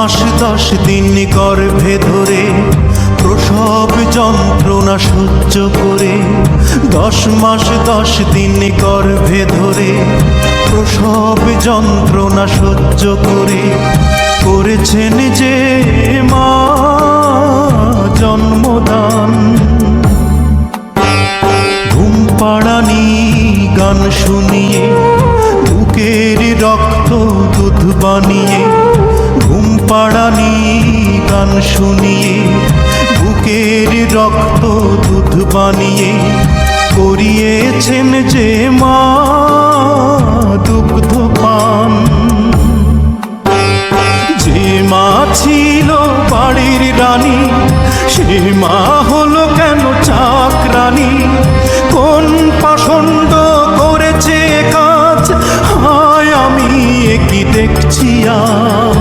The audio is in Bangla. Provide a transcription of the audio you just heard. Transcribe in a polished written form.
মাস 10 দিন গর্ভে ধরে প্রসব যন্ত্রণা সহ্য করে, 10 মাস 10 দিন গর্ভে ধরে প্রসব যন্ত্রণা সহ্য করে করেছেন যে মা জন্মদান। ঘুম পাড়ানি গান শুনিয়ে বুকের রক্ত দুধ বানিয়ে, ঘুম পাড়ানি গান শুনিয়ে বুকের রক্ত দুধ বানিয়ে করিয়েছেন যে মা দুগ্ধ পান। যে মা ছিল বাড়ির রানী সে মা হলো কেন চাকরানী? কোন পাষণ্ড করেছে কাজ? হায় আমি কি দেখছি আজ।